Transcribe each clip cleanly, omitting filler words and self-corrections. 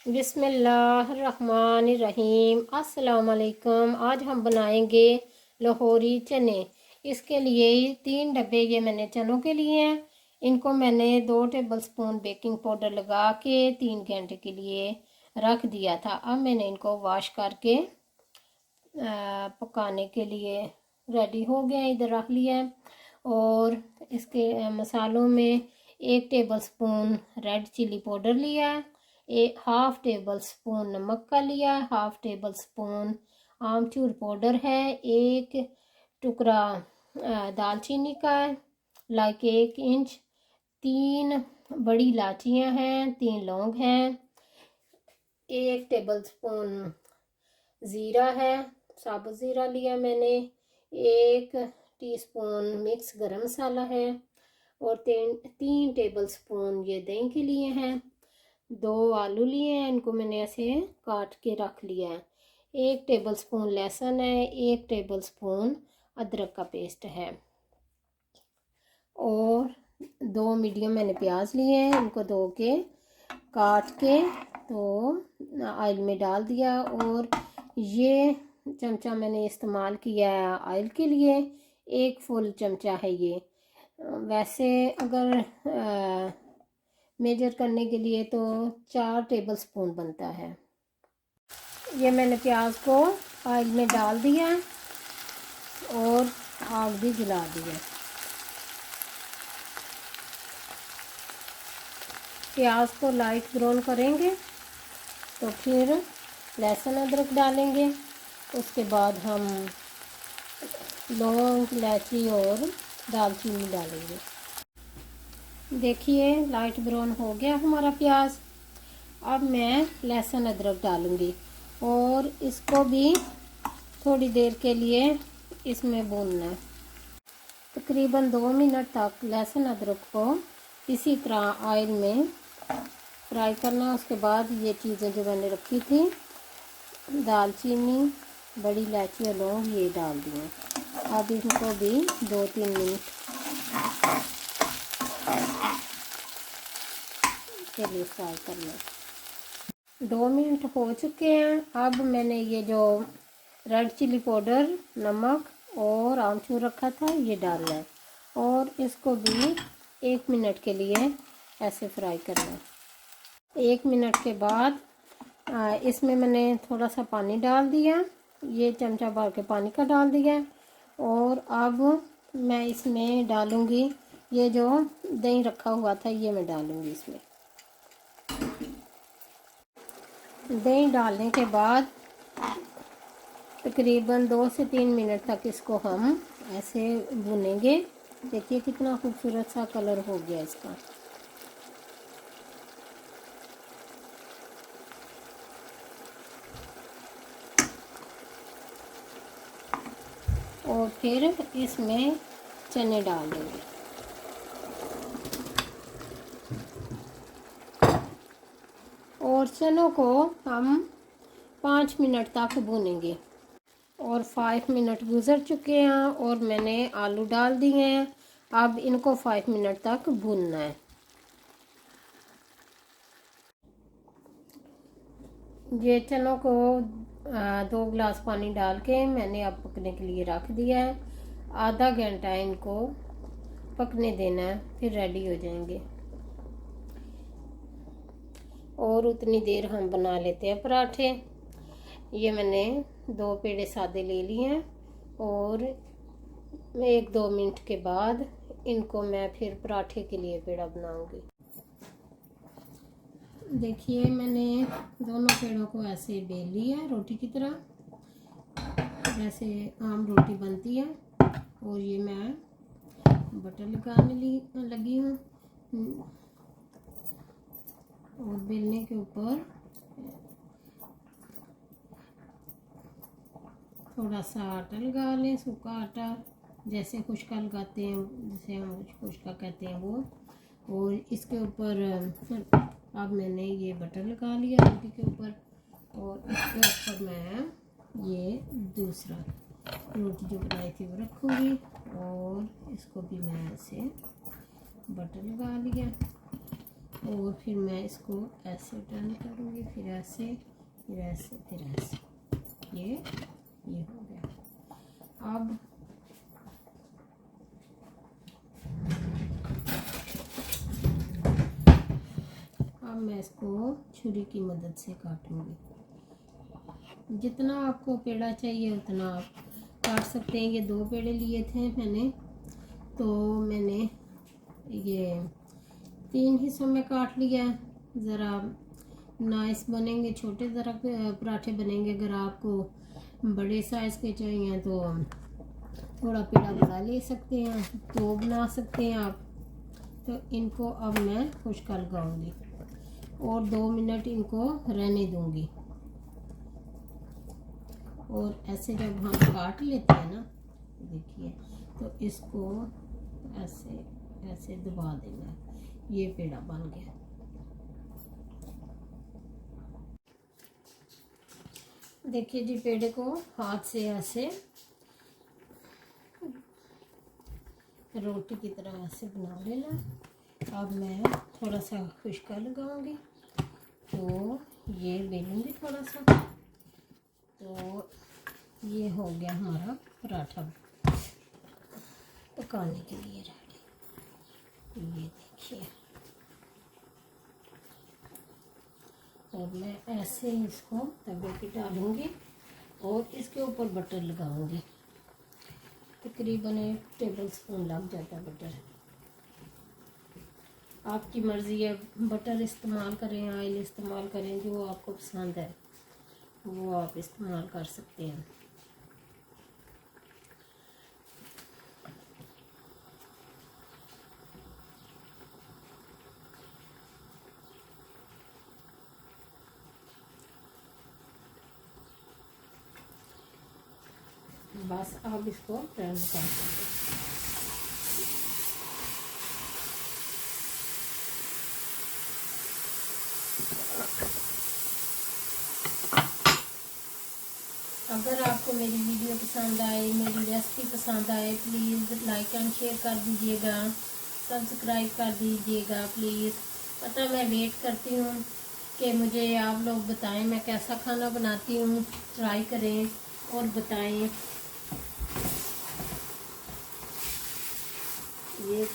बिस्मिल्लाहिर्रहमानिर्रहीम। अस्सलाम वालेकुम। आज हम बनाएंगे लाहौरी चने। इसके लिए 3 डब्बे ये मैंने चनों के लिए हैं। इनको मैंने 2 टेबल स्पून बेकिंग पाउडर लगा के 3 घंटे के लिए रख दिया था। अब मैंने इनको वॉश करके पकाने के लिए रेडी हो गया, इधर रख लिया है। और इसके मसालों में 1 table spoon red chilli powder लिया है, 1/2 टेबल स्पून नमक का लिया है, 1/2 टेबल स्पून आमचूर पाउडर है, 1 टुकड़ा दालचीनी का है, 1 इंच, 3 बड़ी इलायचियाँ हैं, 3 लौंग हैं, 1 टेबल स्पून ज़ीरा है, साबुत ज़ीरा लिया मैंने, 1 टीस्पून मिक्स गरम मसाला है और 3 टेबल स्पून ये दही के लिए हैं। 2 आलू लिए हैं, इनको मैंने ऐसे काट के रख लिया है। 1 टेबल स्पून लहसुन है, 1 टेबल स्पून अदरक का पेस्ट है और 2 मीडियम मैंने प्याज लिए हैं, इनको धो के काट के तो ऑयल में डाल दिया। और ये चमचा मैंने इस्तेमाल किया है ऑयल के लिए, 1 फुल चमचा है ये। वैसे अगर मेजर करने के लिए तो 4 टेबल स्पून बनता है। ये मैंने प्याज को ऑयल में डाल दिया और आग भी जला दिया। प्याज को लाइट ब्राउन करेंगे तो फिर लहसुन अदरक डालेंगे। उसके बाद हम लौंग, इलायची और दालचीनी डालेंगे। देखिए लाइट ब्राउन हो गया हमारा प्याज। अब मैं लहसुन अदरक डालूंगी और इसको भी थोड़ी देर के लिए इसमें भूनना है। तकरीबन 2 मिनट तक लहसुन अदरक को इसी तरह ऑयल में फ्राई करना। उसके बाद ये चीज़ें जो मैंने रखी थी, दालचीनी, बड़ी इलायची और लौंग, ये डाल दिए। अब इनको भी 2-3 मिनट के लिए फ्राई करना। 2 मिनट हो चुके हैं। अब मैंने ये जो रेड चिली पाउडर, नमक और आमचूर रखा था ये डालना है और इसको भी 1 मिनट के लिए ऐसे फ्राई करना है। 1 मिनट के बाद इसमें मैंने थोड़ा सा पानी डाल दिया, ये चमचा भर के पानी का डाल दिया। और अब मैं इसमें डालूँगी ये जो दही रखा हुआ था, ये मैं डालूँगी इसमें। दही डालने के बाद तकरीबन 2 से 3 मिनट तक इसको हम ऐसे भूनेंगे। देखिए कितना खूबसूरत सा कलर हो गया इसका। और फिर इसमें चने डाल देंगे और चनों को हम 5 मिनट तक भूनेंगे। और 5 मिनट गुजर चुके हैं और मैंने आलू डाल दिए हैं। अब इनको 5 मिनट तक भूनना है। ये चनों को 2 गिलास पानी डाल के मैंने अब पकने के लिए रख दिया है। आधा घंटा इनको पकने देना है, फिर रेडी हो जाएंगे। और उतनी देर हम बना लेते हैं पराठे। ये मैंने 2 पेड़े सादे ले लिए हैं और 1-2 मिनट के बाद इनको मैं फिर पराठे के लिए पेड़ा बनाऊंगी। देखिए मैंने दोनों पेड़ों को ऐसे बेल लिया है रोटी की तरह, जैसे आम रोटी बनती है। और ये मैं बटर लगाने लगी हूँ और बेलने के ऊपर थोड़ा सा आटा लगा लें, सूखा आटा, जैसे खुशका लगाते हैं, जैसे हम खुशका कहते हैं वो। और इसके ऊपर अब मैंने ये बटर लगा लिया रोटी के ऊपर और इसके ऊपर मैं ये दूसरा रोटी जो बनाई थी वो रखूँगी और इसको भी मैं ऐसे बटर लगा लिया। और फिर मैं इसको ऐसे टर्न करूँगी, फिर ऐसे, फिर ऐसे, फिर ऐसे। ये हो गया। अब मैं इसको छुरी की मदद से काटूँगी। जितना आपको पेड़ा चाहिए उतना आप काट सकते हैं। ये 2 पेड़े लिए थे मैंने, तो मैंने ये 3 हिस्सों में काट लिया। ज़रा नाइस बनेंगे, छोटे ज़रा पराठे बनेंगे। अगर आपको बड़े साइज़ के चाहिए तो थोड़ा पेड़ा बड़ा ले सकते हैं, तो बना सकते हैं आप। तो इनको अब मैं खुश्का लगाऊंगी और 2 मिनट इनको रहने दूंगी। और ऐसे जब हम काट लेते हैं ना, देखिए, तो इसको ऐसे ऐसे दबा देना। ये पेड़ा बन गया। देखिए जी, पेड़े को हाथ से ऐसे रोटी की तरह ऐसे बना लेना। अब मैं थोड़ा सा खुश्का लगाऊंगी, तो ये बेलूंगी थोड़ा सा, तो ये हो गया हमारा पराठा पकाने के लिए रेडी। ये देखिए, और मैं ऐसे ही इसको तवे पे डालूंगी और इसके ऊपर बटर लगाऊंगी। तकरीबन 1 टेबल स्पून लग जाता है बटर। आपकी मर्ज़ी है, बटर इस्तेमाल करें, ऑयल इस्तेमाल करें, जो आपको पसंद है वो आप इस्तेमाल कर सकते हैं। बस आप इसको टर्न कर देंगे। अगर आपको मेरी वीडियो पसंद आए, मेरी रेसिपी पसंद आए, प्लीज़ लाइक एंड शेयर कर दीजिएगा, सब्सक्राइब कर दीजिएगा प्लीज़। पता मैं वेट करती हूँ कि मुझे आप लोग बताएं मैं कैसा खाना बनाती हूँ। ट्राई करें और बताएं। ये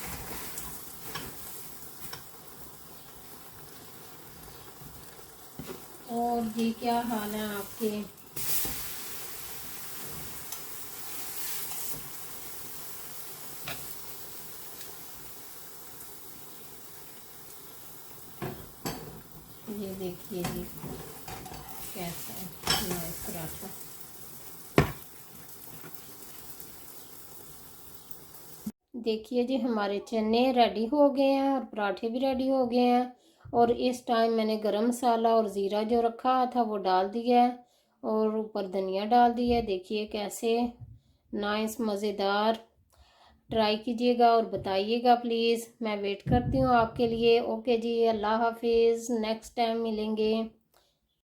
और जी, क्या हाल है आपके? ये देखिए जी, कैसा है नाइस पराठा। देखिए जी, हमारे चने रेडी हो गए हैं और पराठे भी रेडी हो गए हैं। और इस टाइम मैंने गरम मसाला और ज़ीरा जो रखा था वो डाल दिया है और ऊपर धनिया डाल दिया है। देखिए कैसे नाइस मज़ेदार। ट्राई कीजिएगा और बताइएगा प्लीज़। मैं वेट करती हूँ आपके लिए। ओके जी, अल्लाह हाफिज़, नेक्स्ट टाइम मिलेंगे।